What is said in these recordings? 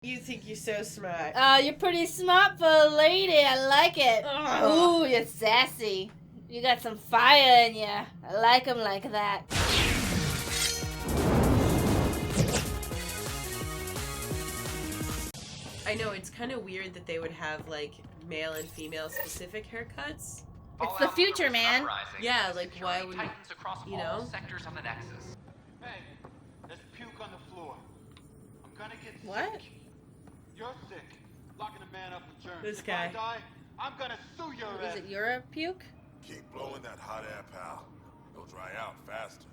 You think you're so smart. You're pretty smart for a lady. I like it. Ugh. Ooh, you're sassy. You got some fire in you. I like 'em like that. I know, it's kind of weird that they would have, like, male and female specific haircuts. It's the future, man. Yeah, like, why would you know? Sectors on the Nexus. Hey, there's puke on the floor. I'm gonna get What? sick. You're sick. Locking a man up with germs. This If guy. I die, I'm gonna sue your ass. Is it your puke? Keep blowing that hot air, pal. It'll dry out faster.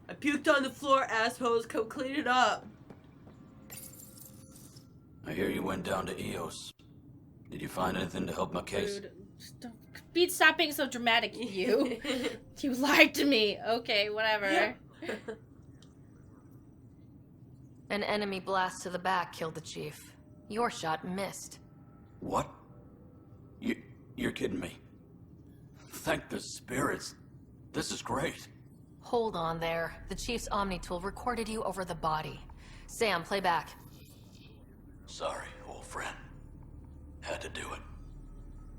I puked on the floor, assholes. Come clean it up. I hear you went down to EOS. Did you find anything to help my case? Dude, stop being so dramatic, you. You lied to me. Okay, whatever. An enemy blast to the back killed the chief. Your shot missed. What? You're kidding me. Thank the spirits. This is great. Hold on there. The chief's Omni tool recorded you over the body. Sam, play back. Sorry, old friend. Had to do it.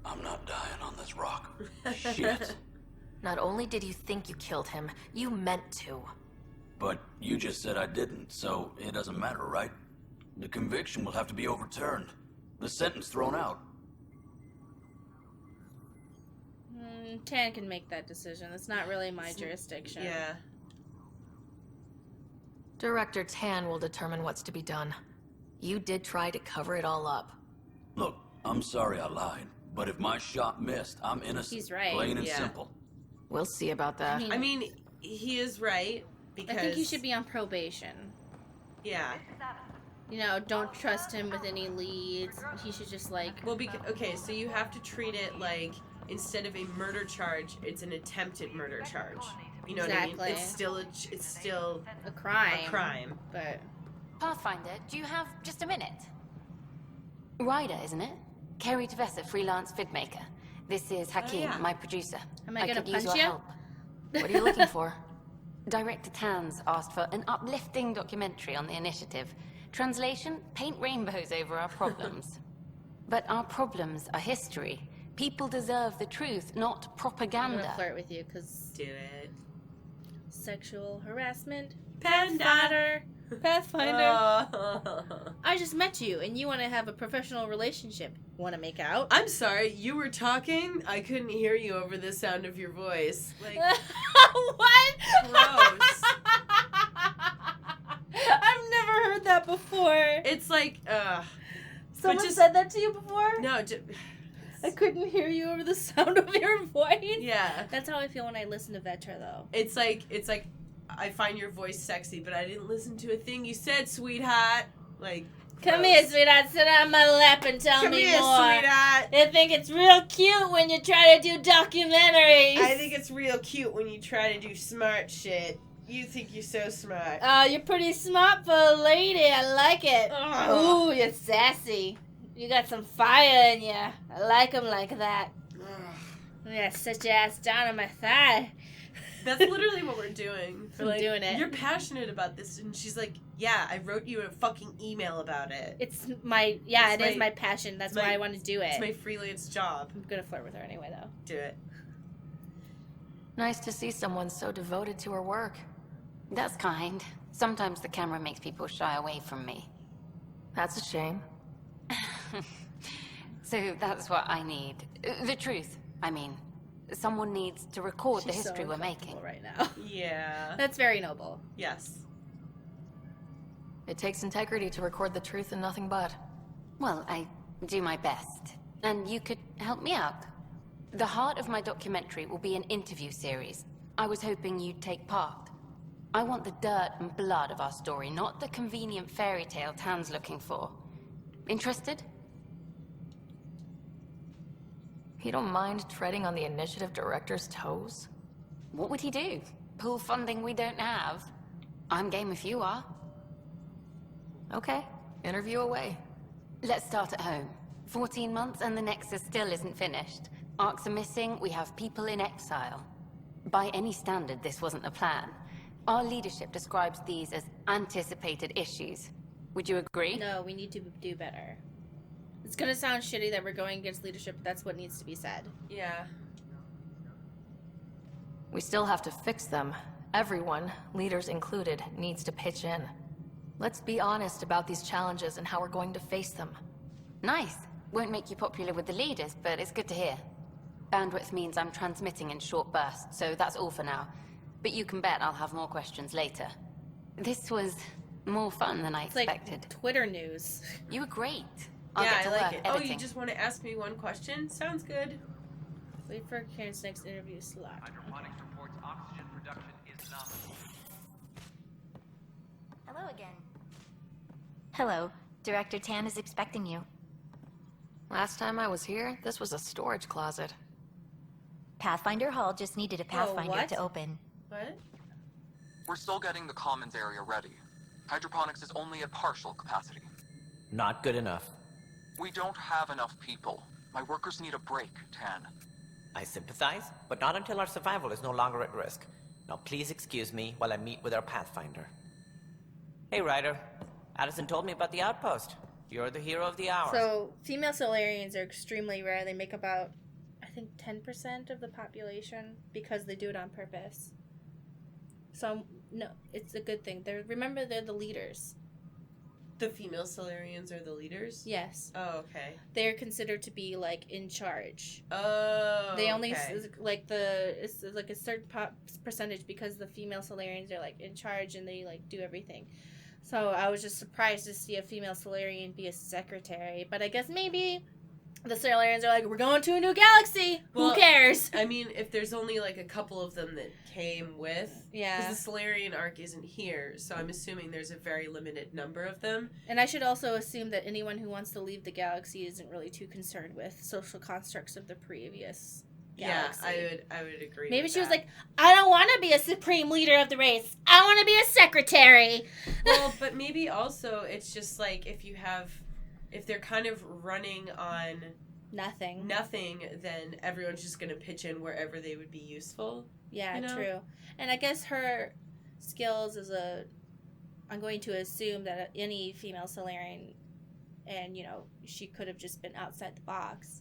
I'm not dying on this rock. Shit. Not only did you think you killed him, you meant to. But you just said I didn't, so it doesn't matter, right? The conviction will have to be overturned. The sentence thrown out. Tan can make that decision. It's not really my jurisdiction. Yeah. Director Tan will determine what's to be done. You did try to cover it all up. Look, I'm sorry I lied, but if my shot missed, I'm innocent. He's right. Plain and Yeah. simple. We'll see about that. I mean, he is right, because... I think he should be on probation. Yeah. You know, don't trust him with any leads. He should just, like... Well, okay, so you have to treat it like, instead of a murder charge, it's an attempted murder charge. You know Exactly. what I mean? It's still a crime. a crime. But... Pathfinder, do you have just a minute? Ryder, isn't it? Kerry Tavessa, freelance vidmaker. This is Hakeem, yeah. my producer. Am I gonna could use punch your you? help. What are you looking for? Director Tans asked for an uplifting documentary on the initiative. Translation, paint rainbows over our problems. But our problems are history. People deserve the truth, not I'm propaganda. gonna flirt with you, because... Do it. Sexual harassment. Panda. Pathfinder. I just met you, and you want to have a professional relationship. Want to make out? I'm sorry, you were talking? I couldn't hear you over the sound of your voice. Like, what? gross. I've never heard that before. It's like, Someone said that to you before? No, I couldn't hear you over the sound of your voice. yeah. That's how I feel when I listen to Vetra, though. It's like, I find your voice sexy, but I didn't listen to a thing you said, sweetheart. Like, Come gross. here, sweetheart. Sit on my lap and tell Come me here, more. sweetheart. I think it's real cute when you try to do documentaries. I think it's real cute when you try to do smart shit. You think you're so smart. You're pretty smart for a lady. I like it. Ugh. Ooh, you're sassy. You got some fire in you. I like 'em like that. Yeah, sit your ass down on my thigh. That's literally what we're doing. We're I'm like, doing it. You're passionate about this, and she's like, "Yeah, I wrote you a fucking email about it. It's my, yeah, It's it is my- my passion. That's it's my- why I want to do it. It's my freelance job. I'm gonna flirt with her anyway, though. Do it." Nice to see someone so devoted to her work. That's kind. Sometimes the camera makes people shy away from me. That's a shame. So that's what I need. The truth, I mean. Someone needs to record the She's so history we're making. uncomfortable right now. Yeah. That's very noble. Yes. It takes integrity to record the truth and nothing but. Well, I do my best. And you could help me out. The heart of my documentary will be an interview series. I was hoping you'd take part. I want the dirt and blood of our story, not the convenient fairy tale Tan's looking for. Interested? You don't mind treading on the initiative director's toes? What would he do? Pool funding we don't have? I'm game if you are. Okay, interview away. Let's start at home. 14 months and the Nexus still isn't finished. Arcs are missing, we have people in exile. By any standard, this wasn't the plan. Our leadership describes these as anticipated issues. Would you agree? No, we need to do better. It's gonna sound shitty that we're going against leadership, but that's what needs to be said. Yeah. We still have to fix them. Everyone, leaders included, needs to pitch in. Let's be honest about these challenges and how we're going to face them. Nice. Won't make you popular with the leaders, but it's good to hear. Bandwidth means I'm transmitting in short bursts, so that's all for now. But you can bet I'll have more questions later. This was more fun than I It's expected. like Twitter news. You were great. I'll Yeah, get I to like work it. editing. Oh, you just want to ask me one question? Sounds good. Wait for Karen's next interview slot. Hydroponics reports oxygen production is nominal. Hello again. Hello. Director Tan is expecting you. Last time I was here, this was a storage closet. Pathfinder Hall just needed a Pathfinder what? to open. What? We're still getting the commons area ready. Hydroponics is only at partial capacity. Not good enough. We don't have enough people. My workers need a break, Tan. I sympathize, but not until our survival is no longer at risk. Now please excuse me while I meet with our Pathfinder. Hey, Ryder. Addison told me about the outpost. You're the hero of the hour. So, female Solarians are extremely rare. They make about, I think, 10% of the population because they do it on purpose. So, no, it's a good thing. Remember, they're the leaders. The female Solarians are the leaders? Yes. Oh, okay. They're considered to be, like, in charge. Oh, They only, okay. it's like a certain percentage because the female Solarians are, like, in charge and they, like, do everything. So I was just surprised to see a female Solarian be a secretary. But I guess maybe the Solarians are like, we're going to a new galaxy. Well, who cares? I mean, if there's only like a couple of them that came with, Yeah. because the Solarian arc isn't here, so I'm assuming there's a very limited number of them. And I should also assume that anyone who wants to leave the galaxy isn't really too concerned with social constructs of the previous galaxy. Yeah, I would agree. Maybe with she was that. like, I don't want to be a supreme leader of the race. I want to be a secretary. Well, but maybe also it's just like if they're kind of running on Nothing. then everyone's just going to pitch in wherever they would be useful. Yeah, you know? true. And I guess her skills I'm going to assume that any female Solarian, and, she could have just been outside the box.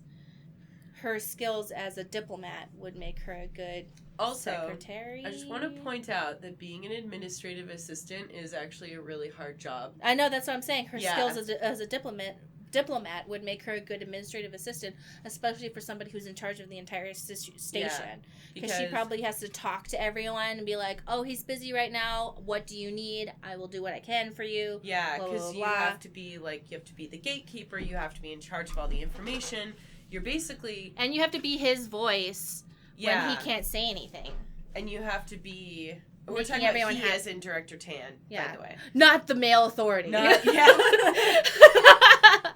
Her skills as a diplomat would make her a good secretary. I just want to point out that being an administrative assistant is actually a really hard job. I know, that's what I'm saying. Her Yeah. skills as a diplomat would make her a good administrative assistant, especially for somebody who's in charge of the entire station. Because she probably has to talk to everyone and be like, oh, he's busy right now. What do you need? I will do what I can for you. Yeah, blah, blah, because you blah. have to be the gatekeeper. You have to be in charge of all the information. You're basically... And you have to be his voice when he can't say anything. And you have to be... We're Making talking about everyone he happy. as in Director Tan, Yeah. by the way. Not the male authority. Yeah.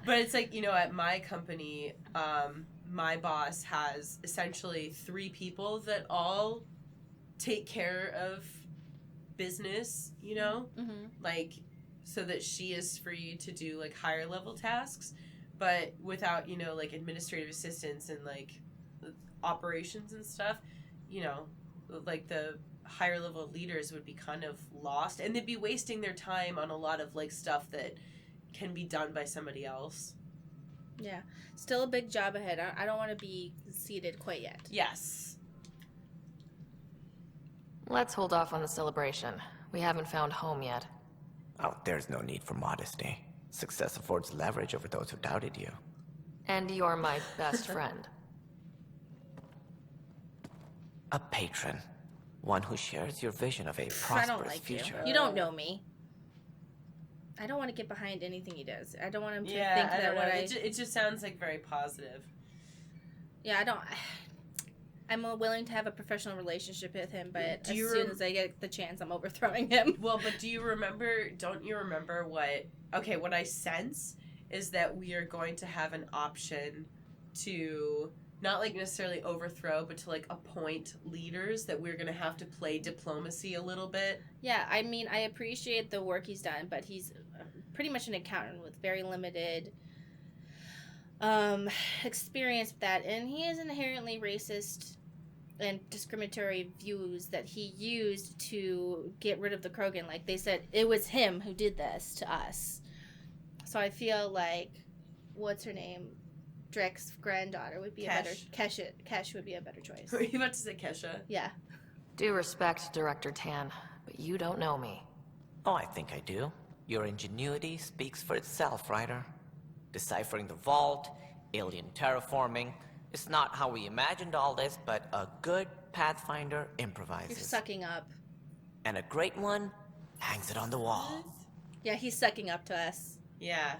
But it's like, at my company, my boss has essentially 3 people that all take care of business, Mm-hmm. like, so that she is free to do, like, higher level tasks, but without, like, administrative assistance and, like, operations and stuff, like, the higher level leaders would be kind of lost, and they'd be wasting their time on a lot of, like, stuff that can be done by somebody else. Yeah. Still a big job ahead. I don't want to be seated quite yet. Yes. Let's hold off on the celebration. We haven't found home yet. Oh, there's no need for modesty. Success affords leverage over those who doubted you. And you're my best friend. A patron. One who shares your vision of a I prosperous don't like future. you. You don't know me. I don't want to get behind anything he does. I don't want him to think I that don't know. what It just sounds like very positive. Yeah, I'm willing to have a professional relationship with him, but Do you as soon as I get the chance, I'm overthrowing him. Well, but don't you remember what I sense is that we are going to have an option to not like necessarily overthrow, but to like appoint leaders, that we're going to have to play diplomacy a little bit. Yeah, I mean, I appreciate the work he's done, but he's pretty much an accountant with very limited experience with that, and he is inherently racist and discriminatory views that he used to get rid of the Krogan. Like they said, it was him who did this to us. So I feel like, what's her name? Drick's granddaughter would be a better... Kesh would be a better choice. Were you about to say Kesha? Yeah. Due respect, Director Tan, but you don't know me. Oh, I think I do. Your ingenuity speaks for itself, Ryder. Deciphering the vault, alien terraforming. It's not how we imagined all this, but a good Pathfinder improvises. You're sucking up. And a great one hangs it on the wall. Yeah, he's sucking up to us. Yeah.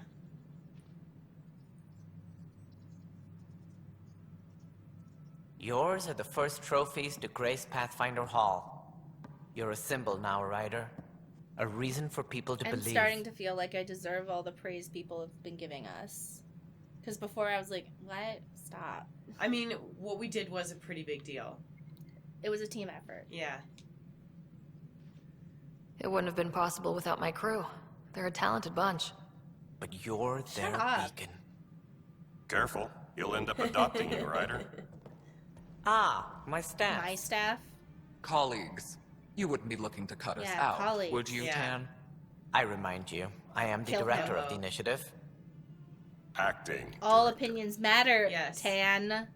Yours are the first trophies to grace Pathfinder Hall. You're a symbol now, Ryder. A reason for people to believe. I'm starting to feel like I deserve all the praise people have been giving us. Because before I was like, what? Stop. I mean, what we did was a pretty big deal. It was a team effort. Yeah. It wouldn't have been possible without my crew. They're a talented bunch. But you're their beacon. Careful. You'll end up adopting you, Ryder. Ah, my staff. My staff? Colleagues. You wouldn't be looking to cut us Yeah, out, colleagues. would you, Yeah. Tan? I remind you, I am the Kill director him. of the initiative. Acting. All director. opinions matter, Yes. Tan.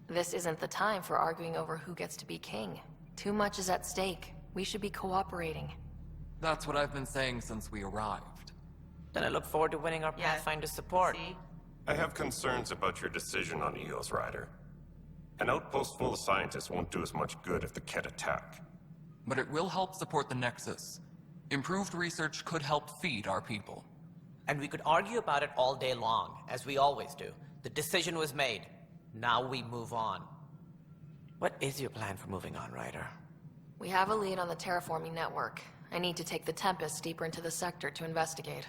This isn't the time for arguing over who gets to be king. Too much is at stake. We should be cooperating. That's what I've been saying since we arrived. Then I look forward to winning our Yeah. Pathfinder support. See? I have concerns about your decision on Eos, Ryder. An outpost full of scientists won't do us much good if the Ket attack. But it will help support the Nexus. Improved research could help feed our people. And we could argue about it all day long, as we always do. The decision was made. Now we move on. What is your plan for moving on, Ryder? We have a lead on the terraforming network. I need to take the Tempest deeper into the sector to investigate.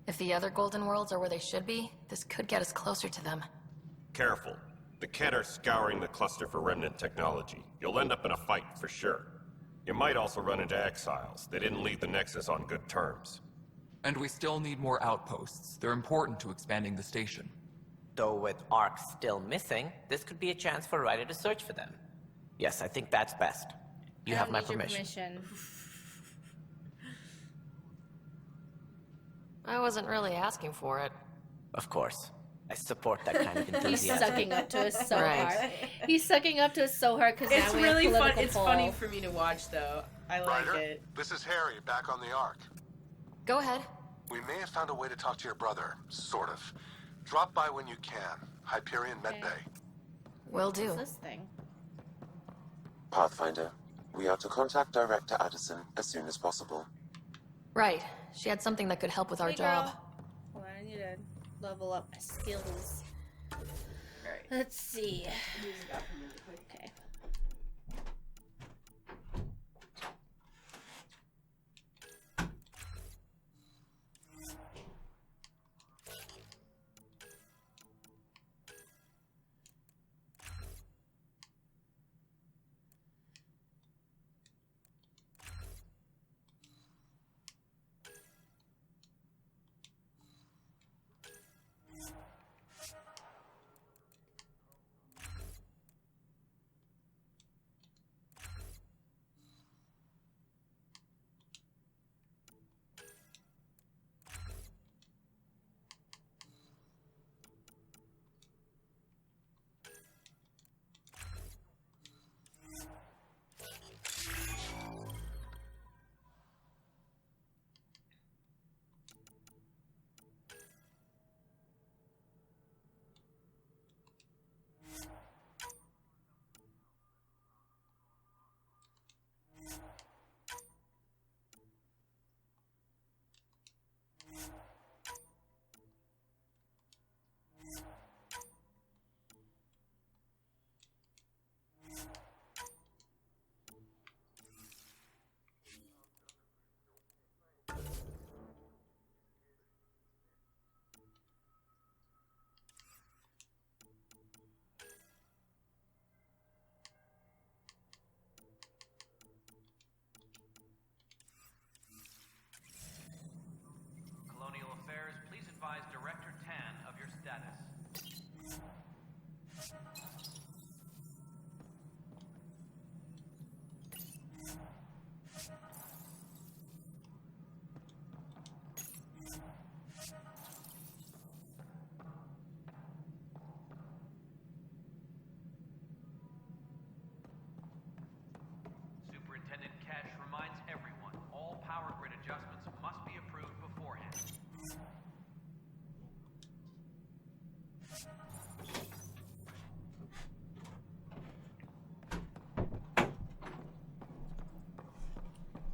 If the other Golden Worlds are where they should be, this could get us closer to them. Careful. The Ket are scouring the cluster for remnant technology. You'll end up in a fight, for sure. You might also run into exiles. They didn't leave the Nexus on good terms. And we still need more outposts. They're important to expanding the station. Though with Ark still missing, this could be a chance for Ryder to search for them. Yes, I think that's best. You I have don't my need your permission. I wasn't really asking for it. Of course. I support that kind of He's enthusiasm. sucking up to us so Right. hard. He's sucking up to us so hard because It's now we really have fun. political It's pull. funny for me to watch, though. I like Ryder, it. this is Harry, back on the Ark. Go ahead. We may have found a way to talk to your brother, sort of. Drop by when you can. Hyperion Okay. Medbay. Will What's do. this thing? Pathfinder, we are to contact Director Addison as soon as possible. Right. She had something that could help with our Hey, job. girl. Hold on, I need to level up my skills. Alright. Let's see. Okay.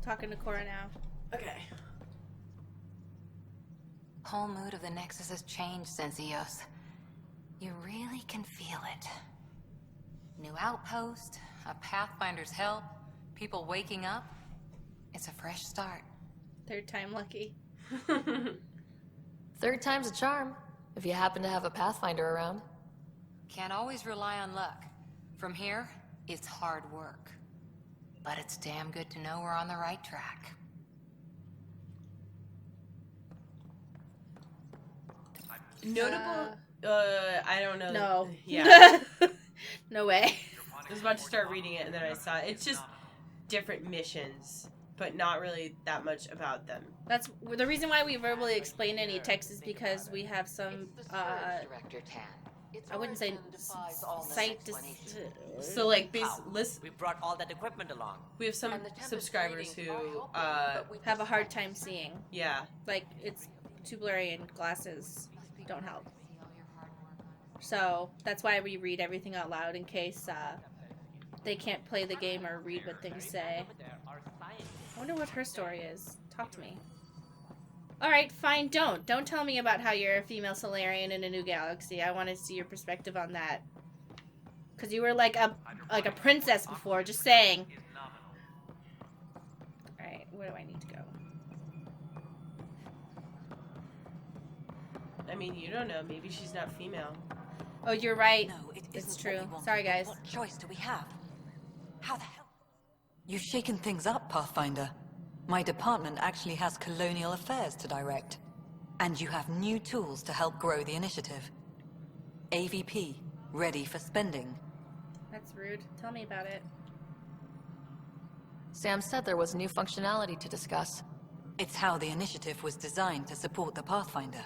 talking to Cora now. Okay. Whole mood of the Nexus has changed since EOS. You really can feel it. New outpost, a Pathfinder's help, people waking up. It's a fresh start. Third time lucky. Third time's a charm, if you happen to have a Pathfinder around. Can't always rely on luck. From here, it's hard work. But it's damn good to know we're on the right track. Notable. I don't know. No. Yeah. No way. I was about to start reading it and then I saw it. It's just different missions, but not really that much about them. That's the reason why we verbally explain any text is because we have some. Director Tan. I wouldn't say site. So like, We brought all that equipment along. We have some subscribers who have a hard time seeing. Yeah. Like it's too blurry and glasses don't help. So that's why we read everything out loud in case they can't play the game or read what things say. I wonder what her story is. Talk to me. Alright, fine, don't. Don't tell me about how you're a female Solarian in a new galaxy. I want to see your perspective on that. Because you were like a princess before, just saying. Alright, where do I need to go? I mean, you don't know. Maybe she's not female. Oh, you're right. No, it's true. Sorry, guys. What choice do we have? How the hell? You've shaken things up, Pathfinder. My department actually has colonial affairs to direct. And you have new tools to help grow the initiative. AVP, ready for spending. That's rude. Tell me about it. Sam said there was new functionality to discuss. It's how the initiative was designed to support the Pathfinder.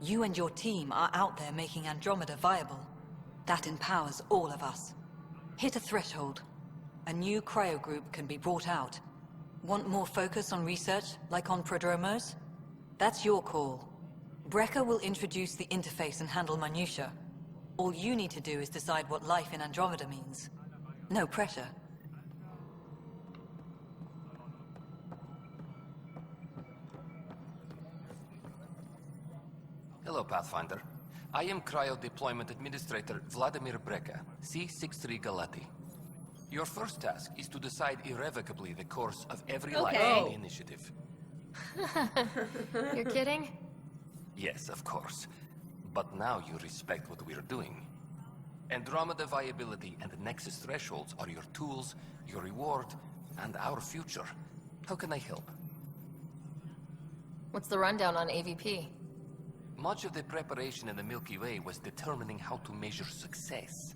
You and your team are out there making Andromeda viable. That empowers all of us. Hit a threshold. A new cryo group can be brought out. Want more focus on research, like on Prodromos? That's your call. Brecker will introduce the interface and handle minutiae. All you need to do is decide what life in Andromeda means. No pressure. Hello, Pathfinder. I am Cryo Deployment Administrator Vladimir Brecker, C-63 Galati. Your first task is to decide irrevocably the course of every life in the initiative. You're kidding? Yes, of course. But now you respect what we're doing. Andromeda viability and the Nexus thresholds are your tools, your reward, and our future. How can I help? What's the rundown on AVP? Much of the preparation in the Milky Way was determining how to measure success.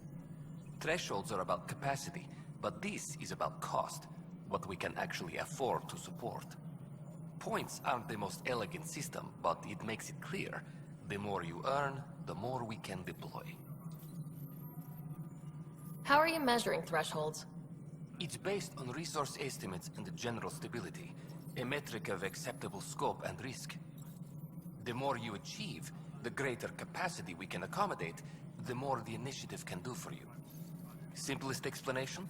Thresholds are about capacity, but this is about cost, what we can actually afford to support. Points aren't the most elegant system, but it makes it clear. The more you earn, the more we can deploy. How are you measuring thresholds? It's based on resource estimates and general stability, a metric of acceptable scope and risk. The more you achieve, the greater capacity we can accommodate, the more the initiative can do for you. Simplest explanation,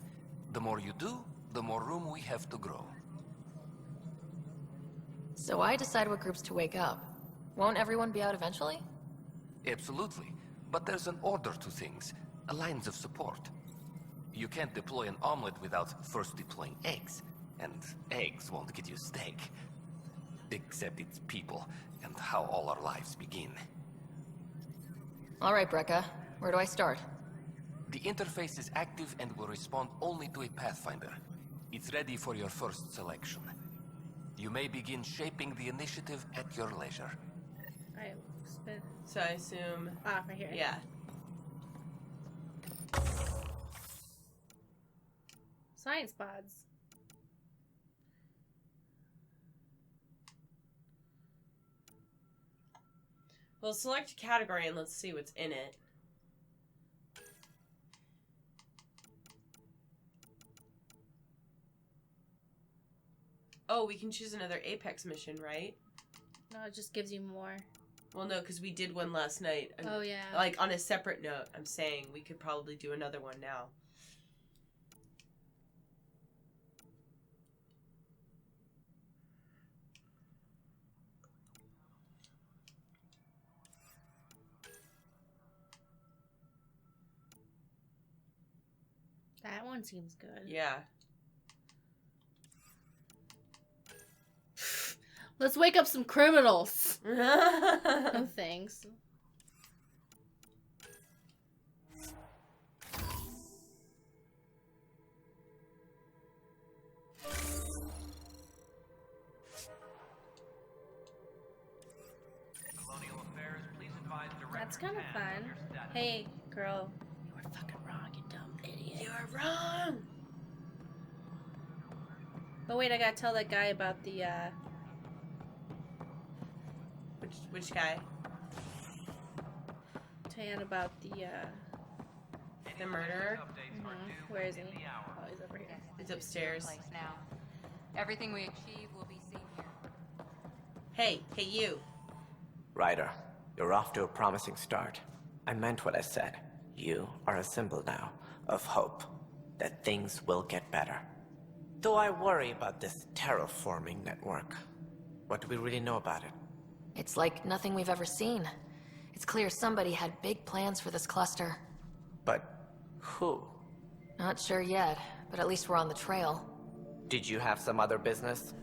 the more you do, the more room we have to grow. So I decide what groups to wake up. Won't everyone be out eventually? Absolutely, but there's an order to things, a lines of support. You can't deploy an omelet without first deploying eggs, and eggs won't get you steak. Except it's people, and how all our lives begin. All right, Brecca. Where do I start? The interface is active and will respond only to a Pathfinder. It's ready for your first selection. You may begin shaping the initiative at your leisure. Alright, spin. So I assume... Ah, right here. Yeah. Science pods. Well, select a category and let's see what's in it. Oh, we can choose another Apex mission, right? No, it just gives you more. Well, no, because we did one last night. Oh, yeah. Like, on a separate note, I'm saying we could probably do another one now. one seems good. Yeah. Let's wake up some criminals. No thanks. That's kind of fun. Hey, girl. You were fucking wrong, you dumb idiot. You are wrong! But wait, I gotta tell that guy about the, Which guy? Tan about the murderer? Where is he? Oh, he's over here. He's upstairs. Now. Everything we achieve will be seen here. Hey, you. Ryder, you're off to a promising start. I meant what I said. You are a symbol now of hope that things will get better. Though I worry about this terraforming network. What do we really know about it? It's like nothing we've ever seen. It's clear somebody had big plans for this cluster. But who? Not sure yet, but at least we're on the trail. Did you have some other business?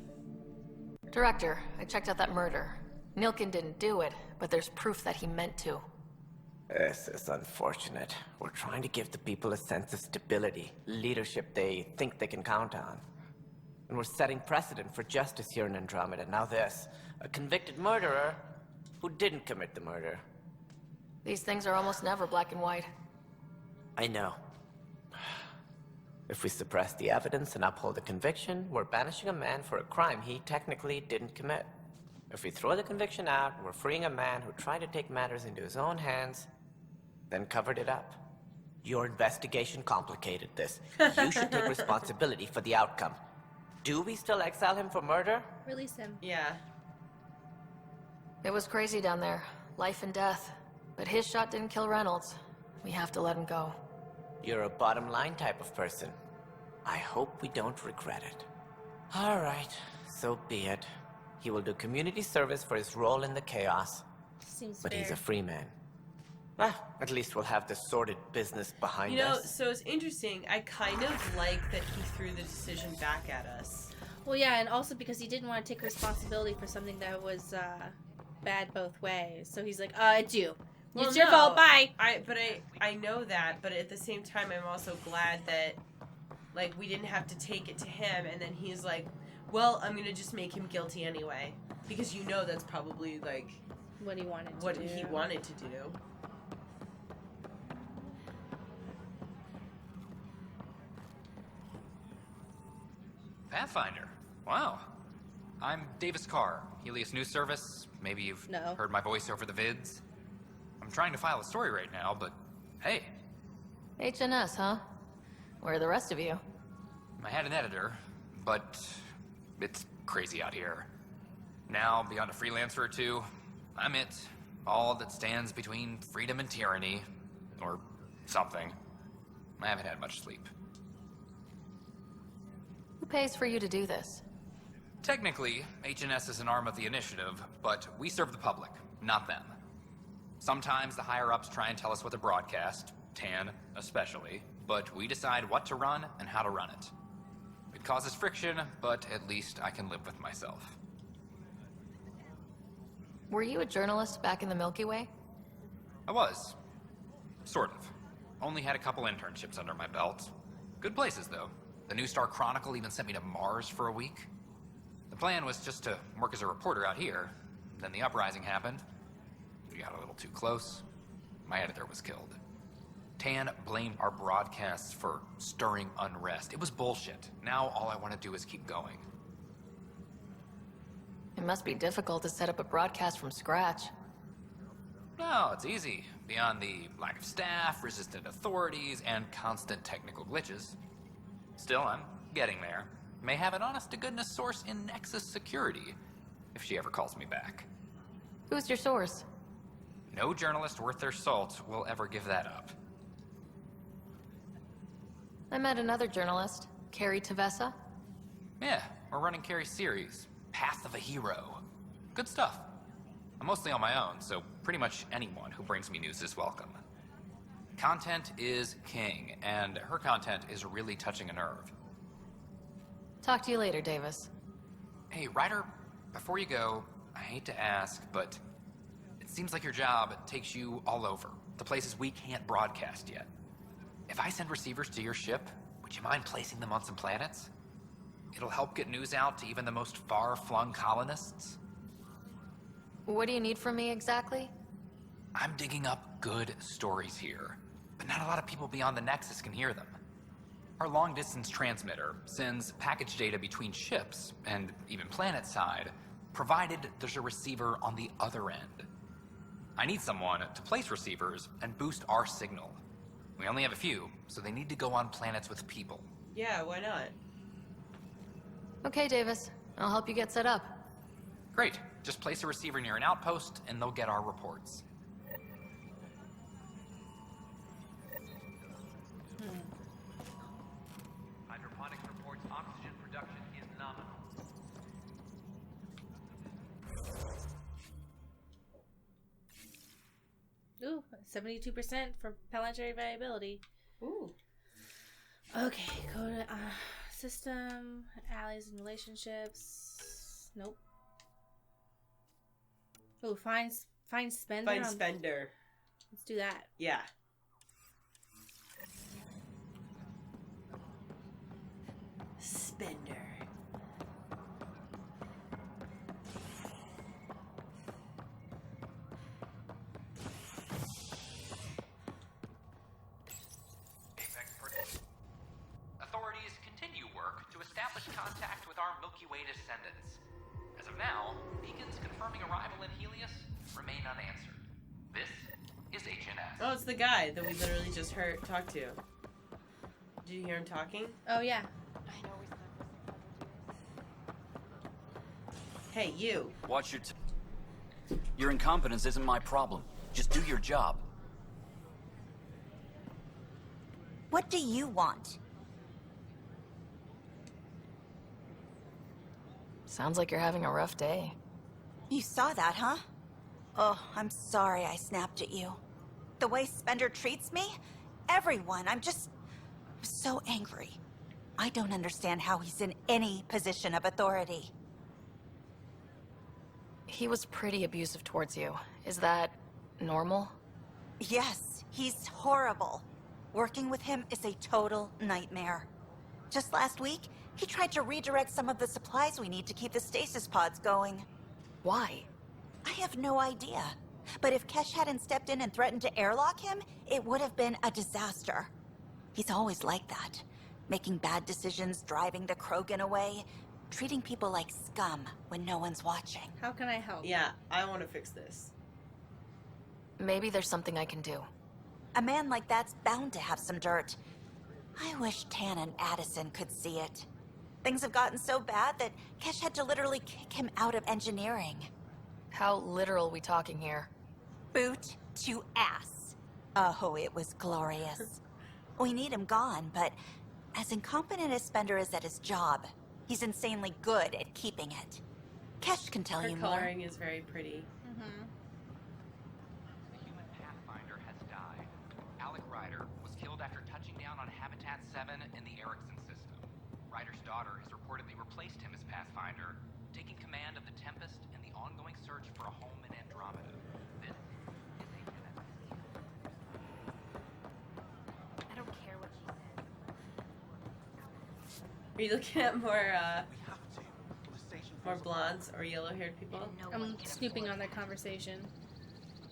Director, I checked out that murder. Nilkin didn't do it, but there's proof that he meant to. This is unfortunate. We're trying to give the people a sense of stability, leadership they think they can count on. And we're setting precedent for justice here in Andromeda. Now this, a convicted murderer who didn't commit the murder. These things are almost never black and white. I know. If we suppress the evidence and uphold the conviction, we're banishing a man for a crime he technically didn't commit. If we throw the conviction out, we're freeing a man who tried to take matters into his own hands, then covered it up. Your investigation complicated this. You should take responsibility for the outcome. Do we still exile him for murder? Release him. Yeah. It was crazy down there. Life and death. But his shot didn't kill Reynolds. We have to let him go. You're a bottom line type of person. I hope we don't regret it. All right, so be it. He will do community service for his role in the chaos. Seems but fair. he's a free man. At least we'll have the sordid business behind You know, us. so it's interesting. I kind of like that he threw the decision back at us. Well, yeah, and also because he didn't want to take responsibility for something that was bad both ways. So he's like, it's you. Well, It's your fault. Bye. I know that, but at the same time, I'm also glad that, like, we didn't have to take it to him, and then he's like, well, I'm gonna just make him guilty anyway, because you know that's probably like what he wanted to what do. he wanted to do. Pathfinder. Wow. I'm Davis Carr, Helios News Service. Maybe you've heard my voice over the vids. I'm trying to file a story right now, but hey. HNS, huh? Where are the rest of you? I had an editor, but it's crazy out here. Now, beyond a freelancer or two, I'm it. All that stands between freedom and tyranny. Or something. I haven't had much sleep. Who pays for you to do this? Technically, HNS is an arm of the initiative, but we serve the public, not them. Sometimes the higher-ups try and tell us what to broadcast, Tan especially, but we decide what to run and how to run it. It causes friction, but at least I can live with myself. Were you a journalist back in the Milky Way? I was. Sort of. Only had a couple internships under my belt. Good places, though. The New Star Chronicle even sent me to Mars for a week. The plan was just to work as a reporter out here. Then the uprising happened. We got a little too close. My editor was killed. Tan blamed our broadcasts for stirring unrest. It was bullshit. Now all I want to do is keep going. It must be difficult to set up a broadcast from scratch. No, it's easy. Beyond the lack of staff, resistant authorities, and constant technical glitches. Still, I'm getting there. May have an honest-to-goodness source in Nexus Security, if she ever calls me back. Who's your source? No journalist worth their salt will ever give that up. I met another journalist, Carrie Tavessa. Yeah, we're running Carrie's series, Path of a Hero. Good stuff. I'm mostly on my own, so pretty much anyone who brings me news is welcome. Content is king, and her content is really touching a nerve. Talk to you later, Davis. Hey, Ryder, before you go, I hate to ask, but it seems like your job takes you all over, to places we can't broadcast yet. If I send receivers to your ship, would you mind placing them on some planets? It'll help get news out to even the most far-flung colonists. What do you need from me exactly? I'm digging up good stories here, but not a lot of people beyond the Nexus can hear them. Our long-distance transmitter sends package data between ships, and even planet-side, provided there's a receiver on the other end. I need someone to place receivers and boost our signal. We only have a few, so they need to go on planets with people. Yeah, why not? Okay, Davis. I'll help you get set up. Great. Just place a receiver near an outpost, and they'll get our reports. Hydroponics reports oxygen production is nominal. Ooh, 72% for planetary viability. Ooh. Okay, go to system, allies and relationships. Nope. Oh, find spender. Find spender. Let's do that. Yeah. Spender. Authorities continue work to establish contact with our Milky Way descendants. As of now, beacons confirming arrival in Helios remain unanswered. This is HNS. Oh, it's the guy that we literally just talked to. Did you hear him talking? Oh, yeah. Hey, you. Watch your incompetence isn't my problem. Just do your job. What do you want? Sounds like you're having a rough day. You saw that, huh? Oh, I'm sorry I snapped at you. The way Spender treats me? Everyone, I'm so angry. I don't understand how he's in any position of authority. He was pretty abusive towards you. Is that normal? Yes, he's horrible. Working with him is a total nightmare. Just last week, he tried to redirect some of the supplies we need to keep the stasis pods going. Why? I have no idea. But if Kesh hadn't stepped in and threatened to airlock him, it would have been a disaster. He's always like that. Making bad decisions, driving the Krogan away, treating people like scum when no one's watching. How can I help? Yeah, I want to fix this. Maybe there's something I can do. A man like that's bound to have some dirt. I wish Tan and Addison could see it. Things have gotten so bad that Kesh had to literally kick him out of engineering. How literal we talking here? Boot to ass. Oh, it was glorious. We need him gone, but as incompetent as Spender is at his job, he's insanely good at keeping it. Kesh can tell Her you more. coloring is very pretty. Mm-hmm. The human Pathfinder has died. Alec Ryder was killed after touching down on Habitat 7 in the Erickson system. Ryder's daughter has reportedly replaced him as Pathfinder, taking command of the Tempest and the ongoing search for a home in Andromeda. This is a genetic. I don't care what she says. Are you looking at more blondes or yellow-haired people? I'm snooping on their conversation.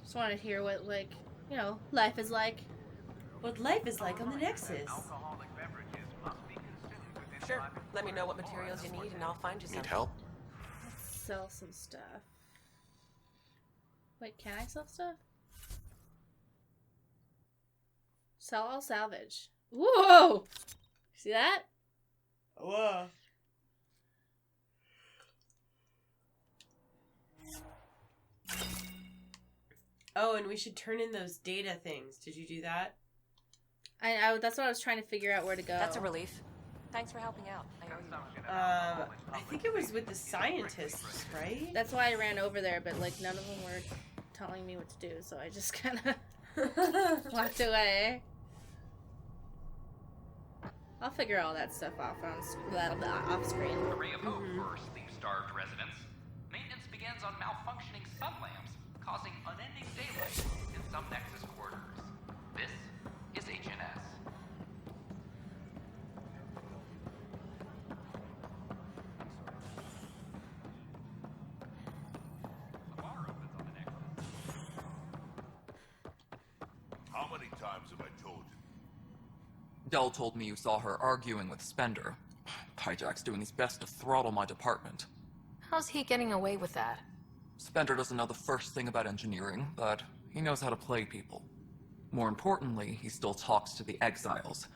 Just wanted to hear what, like, you know, life is like. What life is like on the Nexus. Sure. Let me know what materials you need and I'll find you some. Need help? Let's sell some stuff. Wait, can I sell stuff? Sell all salvage. Whoa! See that? Whoa. Oh, and we should turn in those data things. Did you do that? I that's what I was trying to figure out where to go. That's a relief. Thanks for helping out. I think it was with the scientists, right? That's why I ran over there, but like none of them were telling me what to do, so I just kind of. Walked away. I'll figure all that stuff off off screen. Array of hope for sleep-starved residents. Maintenance begins on malfunctioning sun lamps, causing unending daylight in some Nexus quarters. This is HNS. A bar opens on the Nexus. How many times have I told you? Dell told me you saw her arguing with Spender. Hijack's doing his best to throttle my department. How's he getting away with that? Spender doesn't know the first thing about engineering, but he knows how to play people. More importantly, he still talks to the exiles.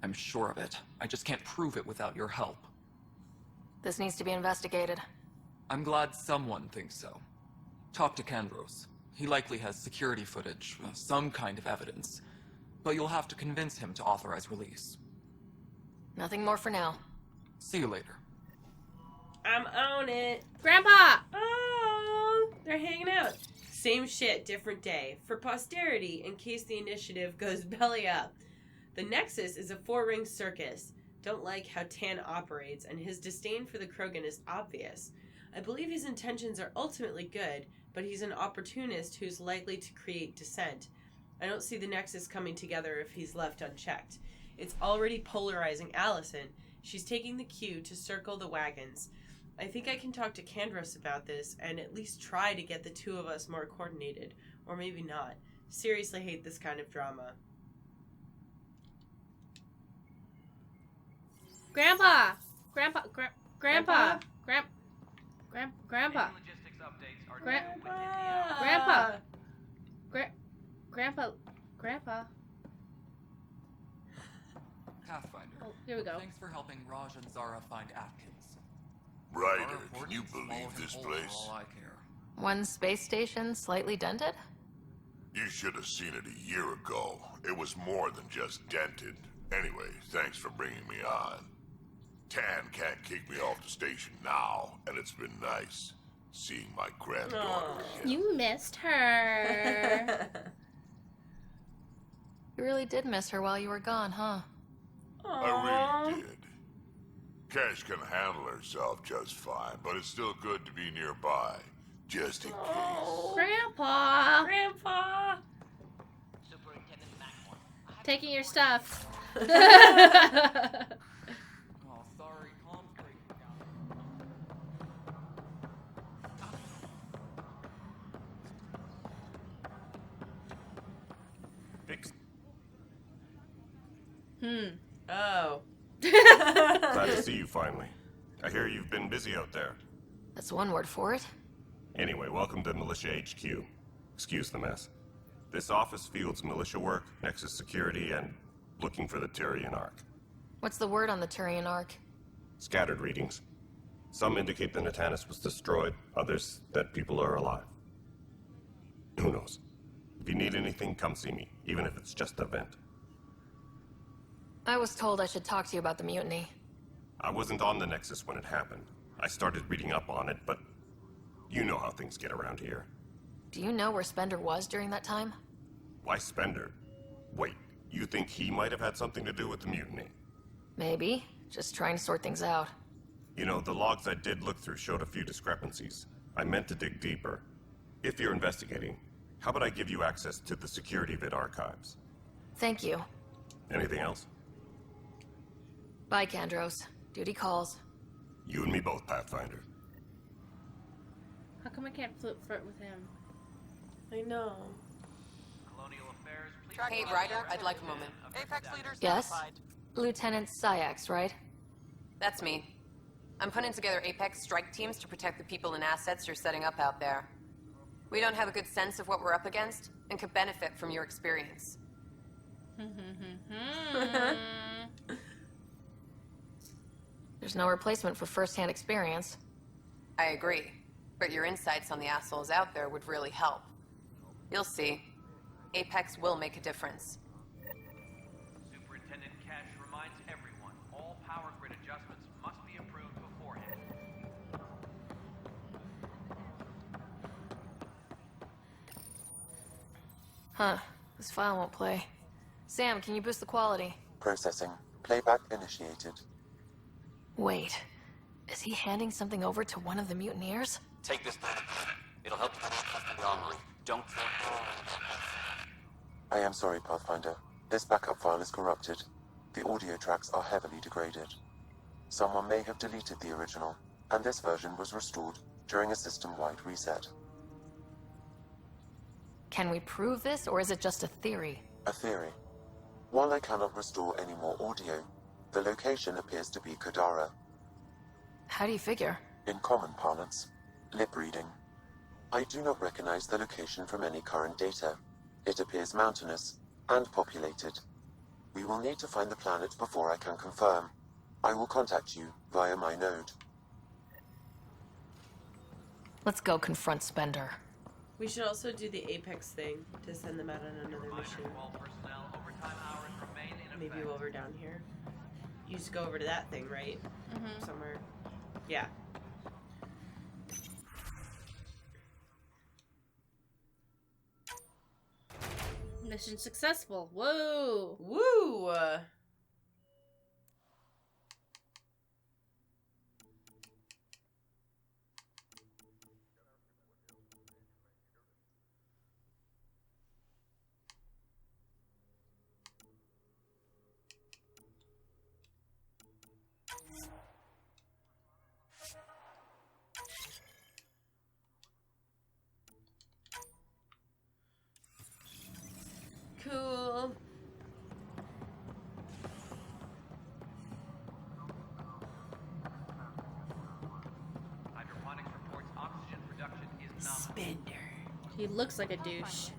I'm sure of it. I just can't prove it without your help. This needs to be investigated. I'm glad someone thinks so. Talk to Kandros. He likely has security footage, some kind of evidence. But you'll have to convince him to authorize release. Nothing more for now. See you later. I'm on it. Grandpa! Oh, they're hanging out. Same shit, different day. For posterity, in case the initiative goes belly up. The Nexus is a 4-ring circus. Don't like how Tan operates, and his disdain for the Krogan is obvious. I believe his intentions are ultimately good, but he's an opportunist who's likely to create dissent. I don't see the Nexus coming together if he's left unchecked. It's already polarizing Allison. She's taking the cue to circle the wagons. I think I can talk to Kandros about this and at least try to get the two of us more coordinated. Or maybe not. Seriously hate this kind of drama. Grandpa! Grandpa! Grandpa! Grandpa! Logistics updates are Grandpa! due within the hour. Grandpa! Pathfinder. Oh, here we go. Thanks for helping Raj and Zara find Atkins. Ryder, can you believe this place? One space station slightly dented? You should have seen it a year ago. It was more than just dented. Anyway, thanks for bringing me on. Tan can't kick me off the station now, and it's been nice seeing my granddaughter again. You missed her. You really did miss her while you were gone, huh? I really did. Cash can handle herself just fine, but it's still good to be nearby, just in case. Grandpa! Grandpa! Taking your stuff. Oh, sorry, comms breaking down. Fix. Oh. Glad to see you finally. I hear you've been busy out there. That's one word for it. Anyway, welcome to Militia HQ. Excuse the mess. This office fields militia work, Nexus security, and looking for the Tyrian Ark. What's the word on the Turian Ark? Scattered readings. Some indicate the Natanus was destroyed, others that people are alive. Who knows? If you need anything, come see me, even if it's just a vent. I was told I should talk to you about the mutiny. I wasn't on the Nexus when it happened. I started reading up on it, but you know how things get around here. Do you know where Spender was during that time? Why Spender? Wait, you think he might have had something to do with the mutiny? Maybe. Just trying to sort things out. You know, the logs I did look through showed a few discrepancies. I meant to dig deeper. If you're investigating, how about I give you access to the security vid archives? Thank you. Anything else? Bye, Kandros. Duty calls. You and me both, Pathfinder. How come I can't flirt with him? I know. Colonial Affairs, please. Hey, Ryder, I'd like a moment. Apex leaders Yes? Lieutenant Syax, right? That's me. I'm putting together Apex strike teams to protect the people and assets you're setting up out there. We don't have a good sense of what we're up against and could benefit from your experience. There's no replacement for first-hand experience. I agree, but your insights on the assholes out there would really help. You'll see. Apex will make a difference. Superintendent Cash reminds everyone all power grid adjustments must be approved beforehand. Huh. This file won't play. Sam, can you boost the quality? Processing. Playback initiated. Wait. Is he handing something over to one of the mutineers? Take this. It'll help you armory. Don't... I am sorry, Pathfinder. This backup file is corrupted. The audio tracks are heavily degraded. Someone may have deleted the original, and this version was restored during a system-wide reset. Can we prove this, or is it just a theory? A theory. While I cannot restore any more audio, the location appears to be Kadara. How do you figure? In common parlance, lip reading. I do not recognize the location from any current data. It appears mountainous and populated. We will need to find the planet before I can confirm. I will contact you via my node. Let's go confront Spender. We should also do the Apex thing to send them out on another mission. Maybe while we're down here. You just go over to that thing, right? Mm-hmm. Somewhere. Yeah. Mission successful. Whoa. Woo! Cool. Hydroponics reports oxygen production is not. Spender. He looks like a douche.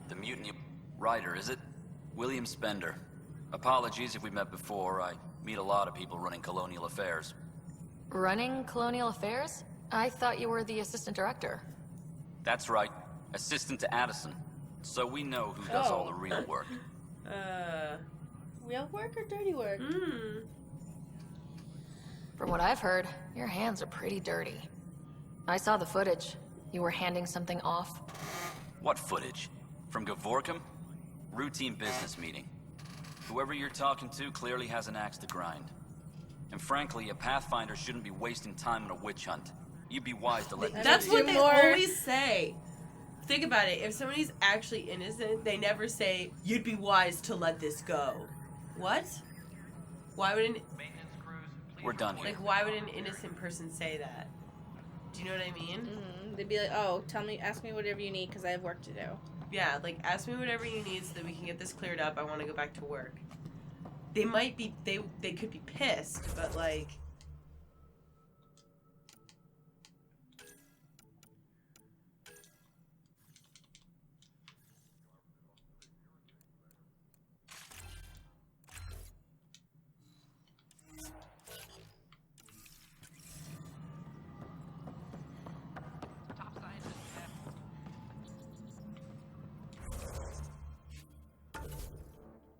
The mutiny... Ryder, is it? William Spender. Apologies if we met before. I meet a lot of people running colonial affairs. Running Colonial Affairs? I thought you were the assistant director. That's right. Assistant to Addison. So we know who does all the real work. Real work or dirty work? From what I've heard, your hands are pretty dirty. I saw the footage. You were handing something off. What footage? From Gavorkum? Routine business meeting. Whoever you're talking to clearly has an axe to grind. And frankly, a Pathfinder shouldn't be wasting time on a witch hunt. You'd be wise to let... That's what they always say. Think about it. If somebody's actually innocent, they never say, you'd be wise to let this go. What? Why would an... We're done here. Like, why would an innocent person say that? Do you know what I mean? Mm-hmm. They'd be like, oh, ask me whatever you need because I have work to do. Yeah, like, ask me whatever you need so that we can get this cleared up. I want to go back to work. They might be, they could be pissed, but like...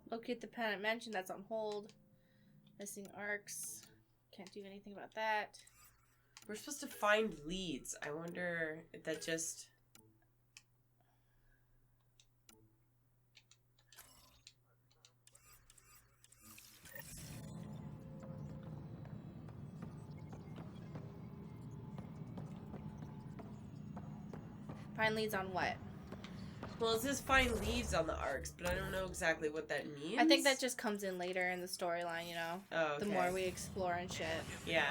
Locate the planet mentioned, that's on hold. Missing arcs. Can't do anything about that. We're supposed to find leads. I wonder if that just... Find leads on what? Well, it says find leads on the arcs, but I don't know exactly what that means. I think that just comes in later in the storyline, you know? Oh, okay. The more we explore and shit. Yeah.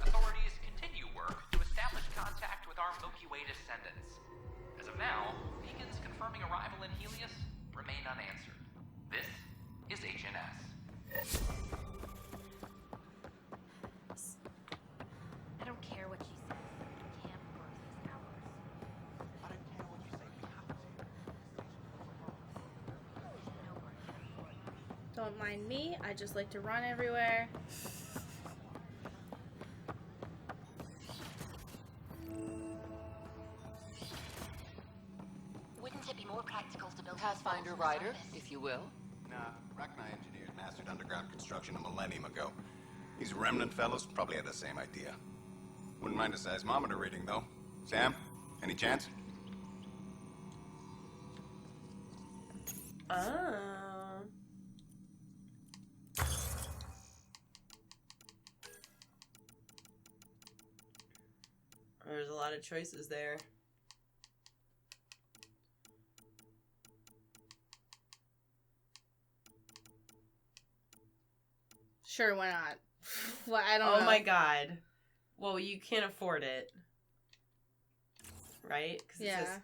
Authorities continue work to establish contact with our Milky Way descendants. As of now, beacons confirming arrival in Helios remain unanswered. This is HNS. I don't care what she says. I can't work these hours. I don't care what you say. We have to. Don't mind me, I just like to run everywhere. Wouldn't it be more practical to build Pathfinder Rider, if you will? Nah, Rachni engineers mastered underground construction a millennium ago. These remnant fellows probably had the same idea. Wouldn't mind a seismometer reading, though. Sam, any chance? Oh. There's a lot of choices there. Sure, why not? Well, I don't know. Oh my god. Well, you can't afford it. Right? 'Cause Yeah. it says...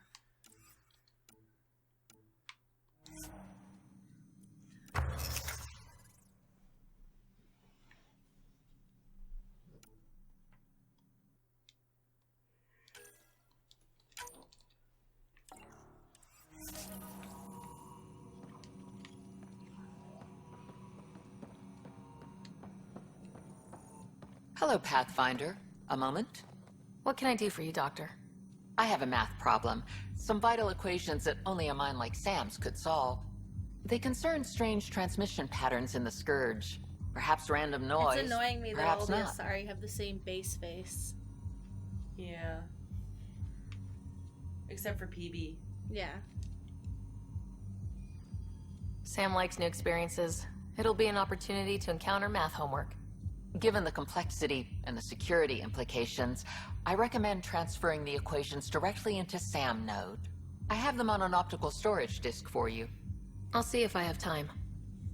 Hello, Pathfinder. A moment? What can I do for you, Doctor? I have a math problem. Some vital equations that only a mind like Sam's could solve. They concern strange transmission patterns in the Scourge. Perhaps random noise. It's annoying me that perhaps all the not. Asari have the same base face. Yeah. Except for PB. Yeah. Sam likes new experiences. It'll be an opportunity to encounter math homework. Given the complexity and the security implications, I recommend transferring the equations directly into SAM node. I have them on an optical storage disk for you. I'll see if I have time.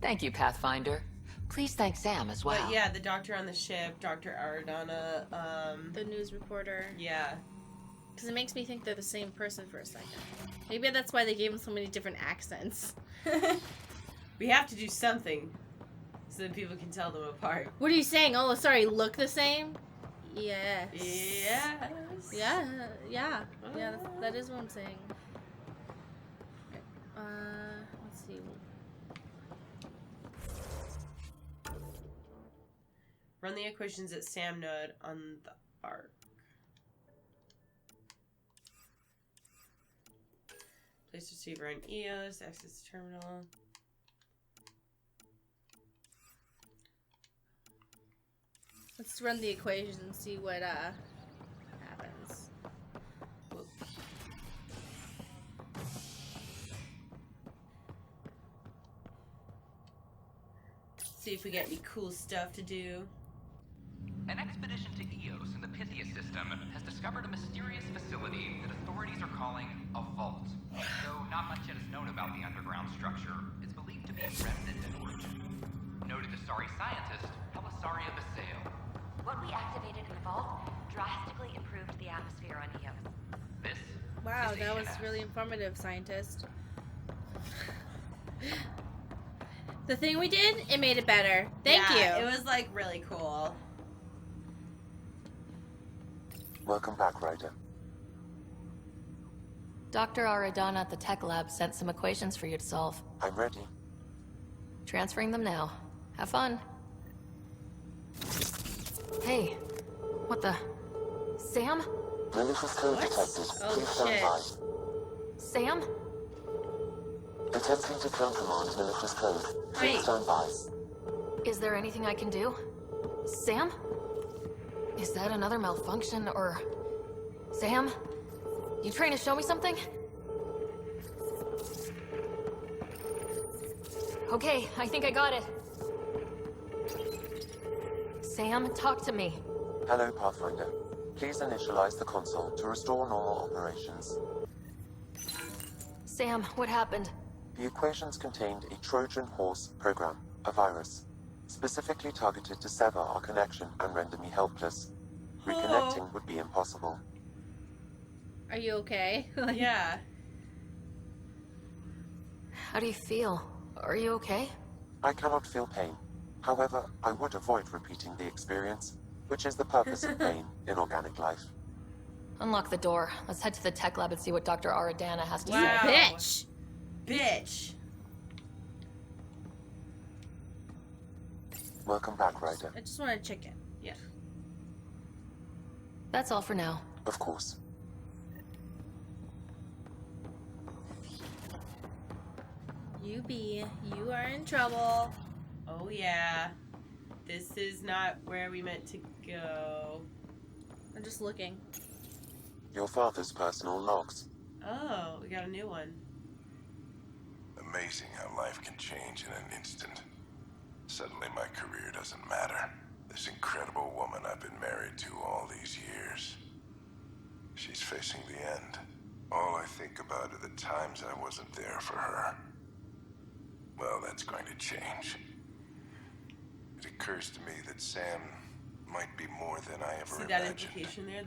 Thank you, Pathfinder. Please thank Sam as well. But yeah, the doctor on the ship, Dr. Aradana, The news reporter. Yeah. Because it makes me think they're the same person for a second. Maybe that's why they gave him so many different accents. We have to do something so that people can tell them apart. What are you saying? Oh, sorry, look the same? Yes. Yes. Yeah, yeah. Yeah, that is what I'm saying. Let's see. Run the equations at SAM node on the arc. Place receiver on EOS, access terminal. Let's run the equations and see what happens. See if we get any cool stuff to do. An expedition to Eos in the Pythia system has discovered a mysterious facility that authorities are calling a vault. Though not much yet is known about the underground structure, it's believed to be remnant in origin. Noted Asari scientist Helisaria Basale. What we activated in the vault drastically improved the atmosphere on Eos. This Wow, is that was HNS. really informative, scientist. The thing we did, it made it better. Thank Yeah, you. It was like really cool. Welcome back, Ryder. Dr. Aradana at the tech lab sent some equations for you to solve. I'm ready. Transferring them now. Have fun. Hey, what the? Sam? Malicious code detected. Please stand by. Sam? Attempting to countermand malicious code. Please stand by. Is there anything I can do? Sam? Is that another malfunction, or... Sam? You trying to show me something? Okay, I think I got it. Sam, talk to me. Hello, Pathfinder. Please initialize the console to restore normal operations. Sam, what happened? The equations contained a Trojan horse program, a virus, specifically targeted to sever our connection and render me helpless. Reconnecting would be impossible. Are you okay? Yeah. How do you feel? Are you okay? I cannot feel pain. However, I would avoid repeating the experience, which is the purpose of pain in organic life. Unlock the door. Let's head to the tech lab and see what Dr. Aradana has to Wow. say. Bitch! Bitch! Welcome back, Ryder. I just want to check it. Yeah. That's all for now. Of course. You are in trouble. Oh yeah. This is not where we meant to go. I'm just looking. Your father's personal logs. Oh, we got a new one. Amazing how life can change in an instant. Suddenly my career doesn't matter. This incredible woman I've been married to all these years. She's facing the end. All I think about are the times I wasn't there for her. Well, that's going to change. It occurs to me that Sam might be more than I ever See that imagined. implication there?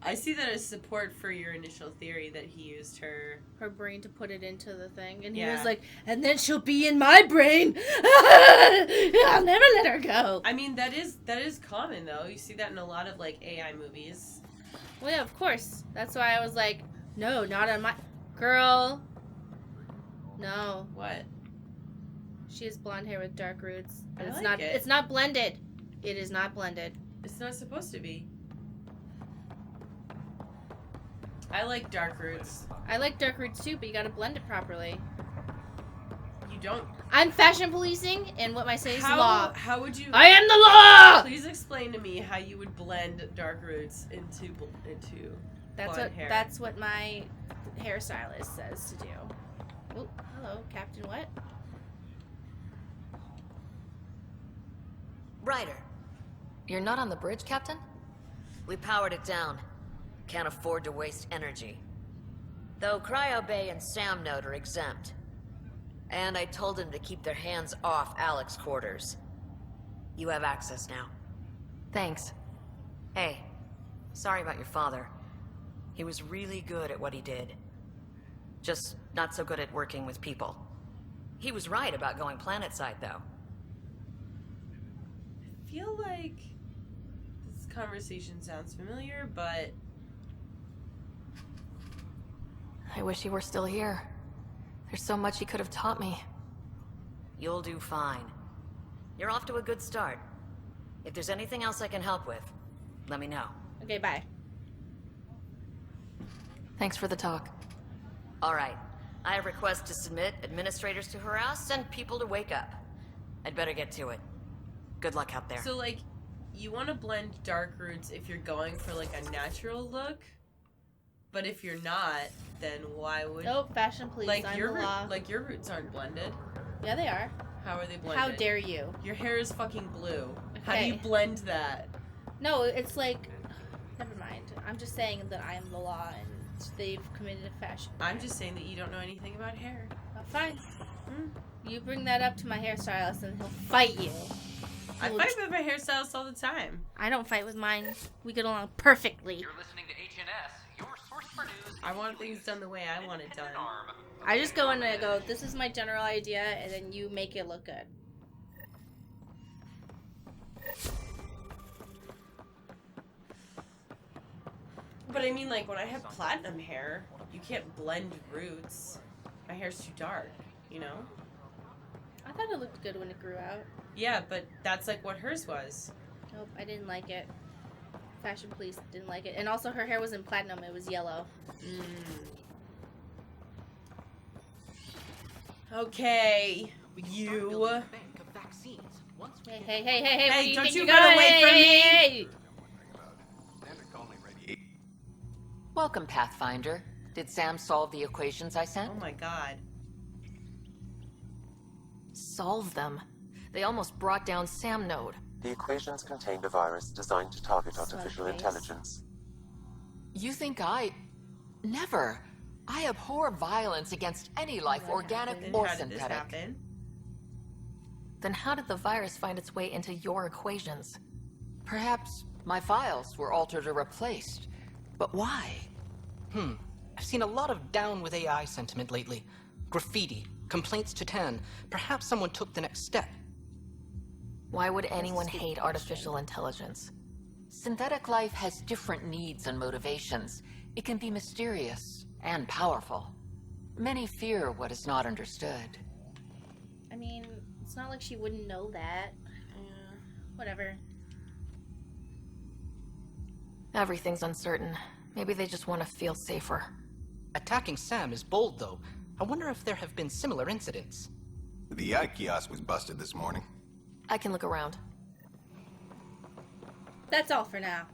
I see that as support for your initial theory that he used her brain to put it into the thing, and he Yeah. was like, and then she'll be in my brain. I'll never let her go. I mean, that is common though. You see that in a lot of like AI movies. Well, yeah, of course. That's why I was like, no, not on my girl. No. What? She has blonde hair with dark roots. I It's like not. it. It's not blended. It is not blended. It's not supposed to be. I like dark roots. I like dark roots too, but you gotta blend it properly. You don't. I'm fashion policing, and what I say is law. How would you? I am the law. Please explain to me how you would blend dark roots into blonde hair. That's what my hairstylist says to do. Oh, hello, Captain. What? Ryder. You're not on the bridge, Captain? We powered it down. Can't afford to waste energy. Though Cryo Bay and Sam Node are exempt. And I told them to keep their hands off Alec's quarters. You have access now. Thanks. Hey, sorry about your father. He was really good at what he did. Just not so good at working with people. He was right about going planetside, though. I feel like this conversation sounds familiar, but I wish he were still here. There's so much he could have taught me. You'll do fine. You're off to a good start. If there's anything else I can help with, let me know. Okay, bye. Thanks for the talk. All right. I have requests to submit, administrators to harass, and people to wake up. I'd better get to it. Good luck out there. so like, you want to blend dark roots if you're going for like a natural look, but if you're not, then why would? Nope, fashion police. Like I'm your the law. like your roots aren't blended. Yeah, they are. How are they blended? How dare you? Your hair is fucking blue. How do Okay. you blend that? No, it's like, never mind. I'm just saying that I am the law, and they've committed a fashion. I'm just saying that you don't know anything about hair. Fine. You bring that up to my hairstylist, and he'll fight you. I fight with my hairstylist all the time. I don't fight with mine. We get along perfectly. You're listening to HNS, your source for news. I want things done the way I want it done. I just go in and I go, this is my general idea, and then you make it look good. But I mean, like, when I have platinum hair, you can't blend roots. My hair's too dark, you know? I thought it looked good when it grew out. Yeah, but that's like what hers was. Nope, I didn't like it. Fashion police didn't like it. And also her hair wasn't platinum, it was yellow. Okay, you. Hey, what do you don't think you you're run going? away from me! Hey. Welcome, Pathfinder. Did Sam solve the equations I sent? Oh my god. Solve them. They almost brought down Sam Node. The equations contained a virus designed to target artificial Slugface. intelligence. You think Never. I abhor violence against any life, organic or synthetic. Then how did the virus find its way into your equations? Perhaps my files were altered or replaced. But why? I've seen a lot of down with AI sentiment lately. Graffiti, complaints to 10. Perhaps someone took the next step. Why would anyone hate artificial intelligence? Synthetic life has different needs and motivations. It can be mysterious and powerful. Many fear what is not understood. I mean, it's not like she wouldn't know that. Whatever. Everything's uncertain. Maybe they just want to feel safer. Attacking Sam is bold, though. I wonder if there have been similar incidents. The kiosk was busted this morning. I can look around. That's all for now.